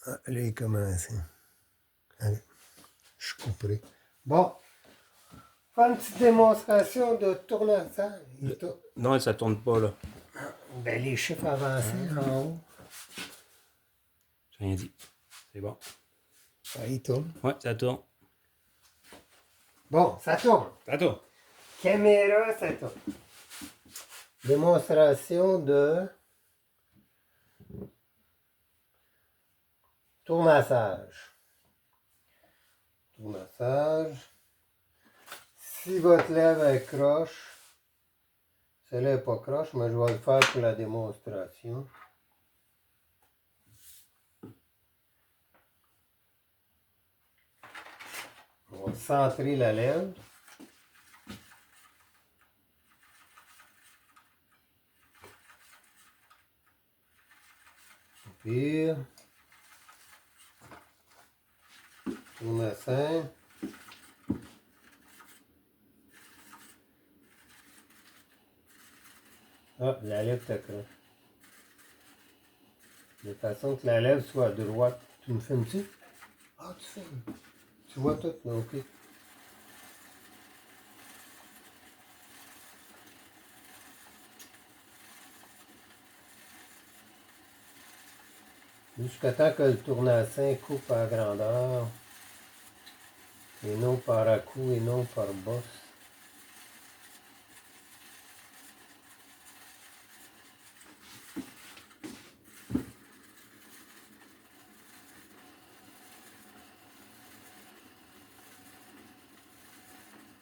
Ah, là, il commence. Allez, je couperai. Bon, faire une petite démonstration de tournevis. Non, ça tourne pas là. Ben, les chiffres avancés en haut. J'ai rien dit. C'est bon. Ah, il tourne. Ouais, ça tourne. Bon, ça tourne. Ça tourne. Caméra, ça tourne. Démonstration de tournassage. Tournassage. Si votre lèvre est croche, celle-là n'est pas croche, mais je vais le faire pour la démonstration. On va centrer la lèvre. Pire. Tournessin. Ah, la lèvre est croche. De façon que la lèvre soit droite. Tu me filmes-tu? Ah, tu filmes. Tu vois tout, là, ok. Jusqu'à temps que le tournassin coupe à grandeur. Et non par à-coup et non par bosse.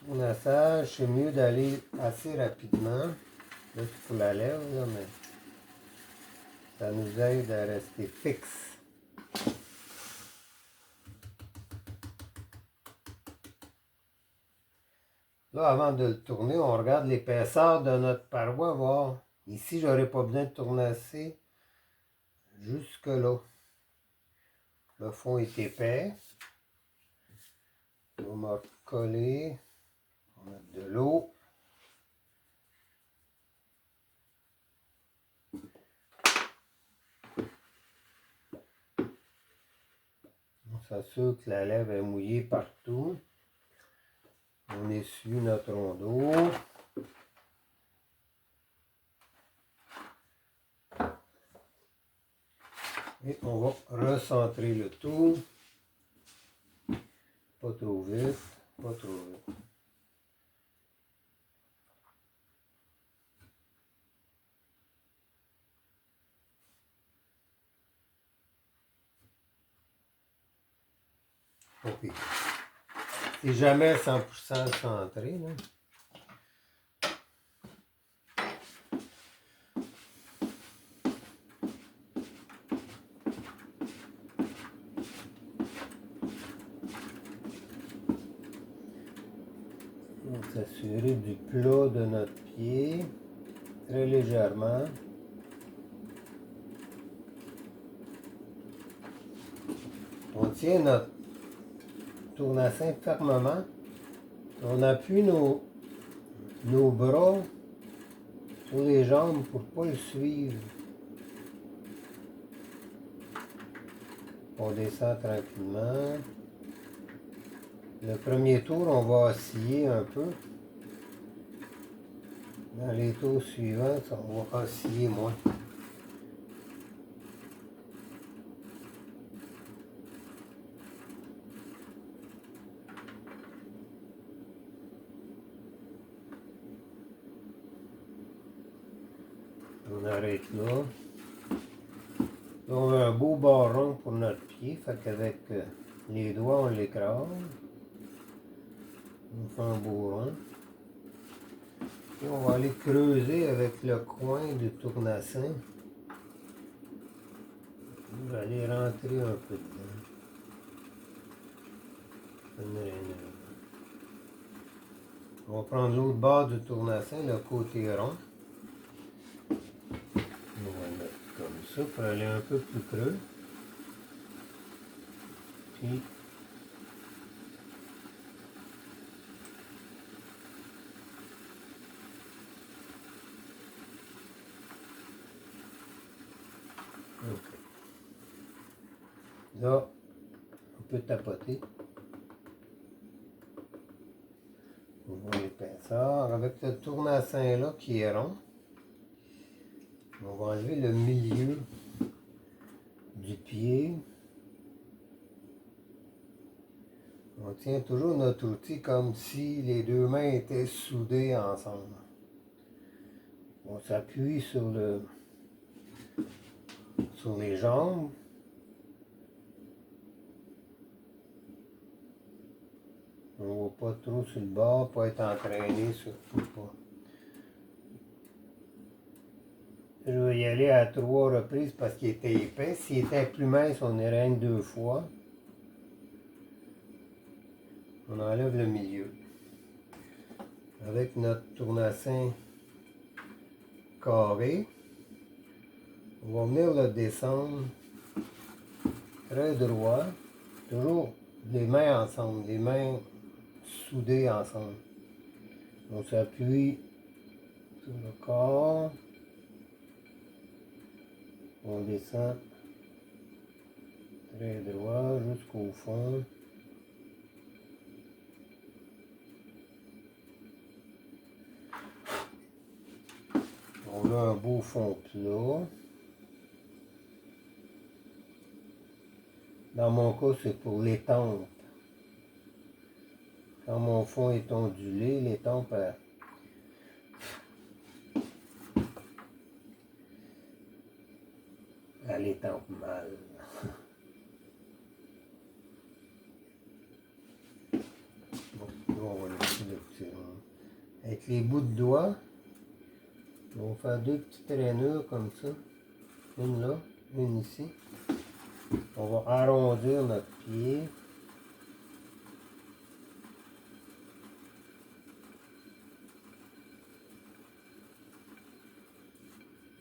Tournassage, c'est mieux d'aller assez rapidement. Là, c'est pour la lèvre, là, mais ça nous aide à rester fixe. Là, avant de le tourner, on regarde l'épaisseur de notre paroi, voir. Ici, j'aurais pas besoin de tournasser jusque là. Le fond est épais. On va coller. On va mettre de l'eau. On s'assure que la lèvre est mouillée partout. On essuie notre rondeau. Et on va recentrer le tout. Pas trop vite, pas trop vite. Ok. C'est jamais 100% centré, là. On va s'assurer du plat de notre pied, très légèrement. On tient notre tournassin fermement. On appuie nos bras sur les jambes pour ne pas le suivre. On descend tranquillement. Le premier tour, on va osciller un peu. Dans les tours suivants, on va osciller moins. On arrête là. Là, on a un beau barron pour notre pied, fait qu'avec les doigts, on l'écrase. On fait un beau rond. Et on va aller creuser avec le coin du tournassin. On va aller rentrer un peu dedans. On va prendre l'autre bord du tournassin, le côté rond. On va le mettre comme ça pour aller un peu plus creux. Puis ok. Là, on peut tapoter. On voit l'épaisseur. Avec ce tournassin là qui est rond, on va enlever le milieu du pied. On tient toujours notre outil comme si les deux mains étaient soudées ensemble. On s'appuie sur les jambes. On ne va pas trop sur le bord, pas être entraîné, surtout pas. Je vais y aller à 3 reprises parce qu'il était épais. S'il était plus mince, on irait rien que 2 fois. On enlève le milieu. Avec notre tournassin carré, on va venir le descendre très droit. Toujours les mains ensemble, les mains soudées ensemble. On s'appuie sur le corps. On descend très droit jusqu'au fond. On a un beau fond plat. Dans mon cas, c'est pour les tempes. Quand mon fond est ondulé, les tempes, elle étampe mal. Bon, là, on va laisser le petit rond. Avec les bouts de doigts, on va faire 2 petites rainures comme ça. Une là, une ici. On va arrondir notre pied.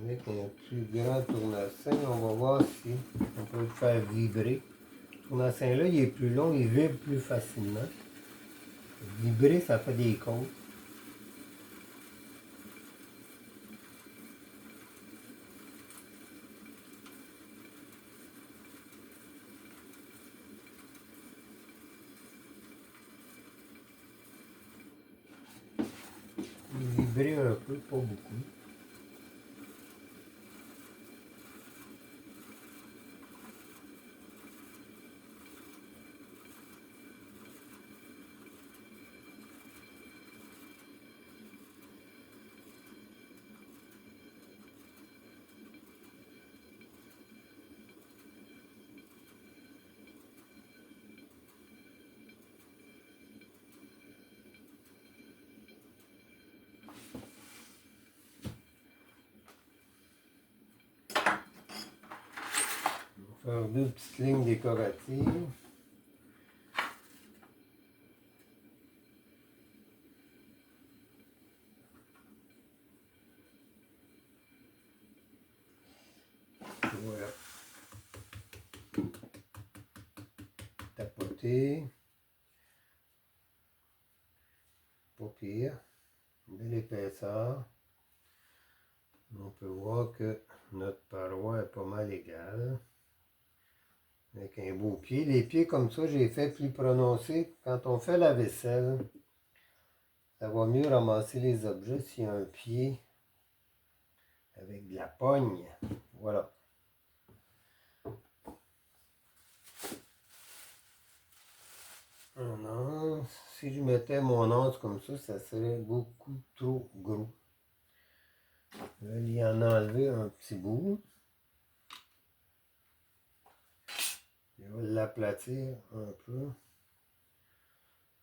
Avec un plus grand tournassin, on va voir si on peut le faire vibrer. Le tournassin là, il est plus long, il vibre plus facilement. Vibrer, ça fait des côtes. Vibrer un peu, pas beaucoup. On va faire 2 petites lignes décoratives. Voilà. Tapoter. Pas pire. Belle épaisseur. On peut voir que notre paroi est pas mal égale. Avec un beau pied. Les pieds comme ça, j'ai fait plus prononcés. Quand on fait la vaisselle, ça va mieux ramasser les objets s'il y a un pied avec de la pogne. Voilà. Un anse. Si je mettais mon anse comme ça serait beaucoup trop gros. Je vais lui en enlever un petit bout. Je vais l'aplatir un peu.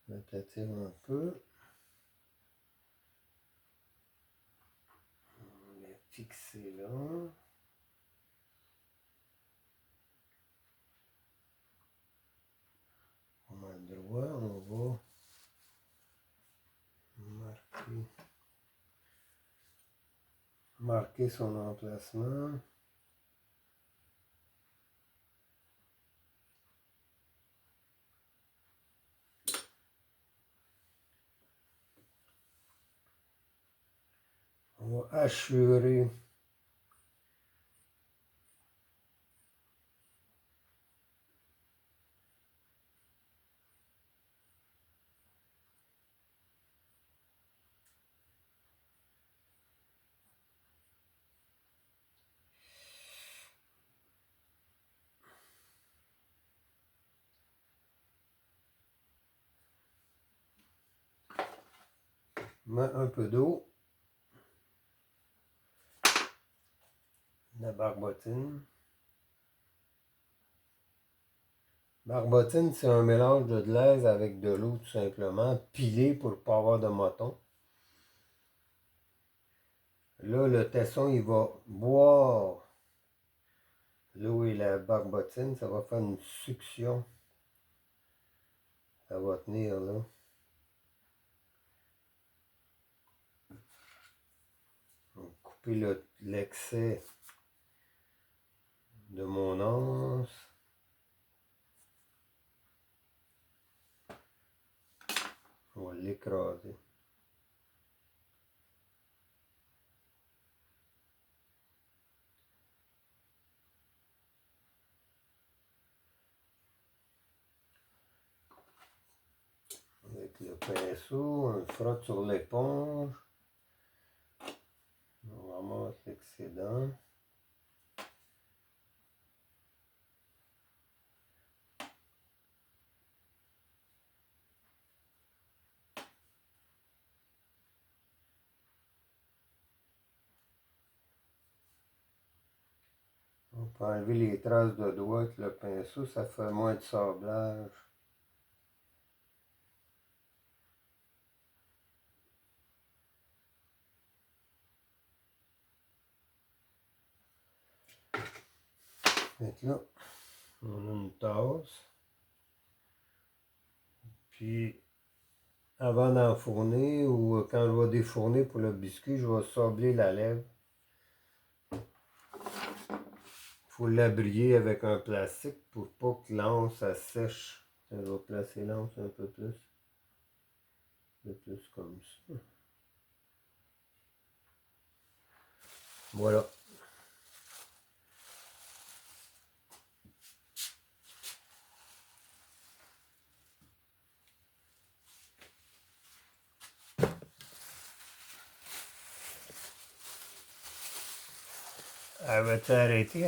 L'aplatir un peu. On va les fixer là. On va le droit, on va marquer son emplacement. On va assurer mets un peu d'eau. La barbotine. Barbotine, c'est un mélange de glaise avec de l'eau tout simplement, pilé pour ne pas avoir de moton. Là, le tesson, il va boire l'eau et la barbotine, ça va faire une succion. Ça va tenir là. On va couper l'excès de mon anse. On va l'écraser. Avec le pinceau, on le frotte sur l'éponge. On ramasse l'excédent. On peut enlever les traces de doigts avec le pinceau, ça fait moins de sablage. Donc là, on a une tasse. Puis, avant d'enfourner ou quand je vais défourner pour le biscuit, je vais sabler la lèvre. Il faut l'abrier avec un plastique pour pas que l'anse sèche. Je vais placer l'anse un peu plus. Un peu plus comme ça. Voilà. Avais-tu arrêté?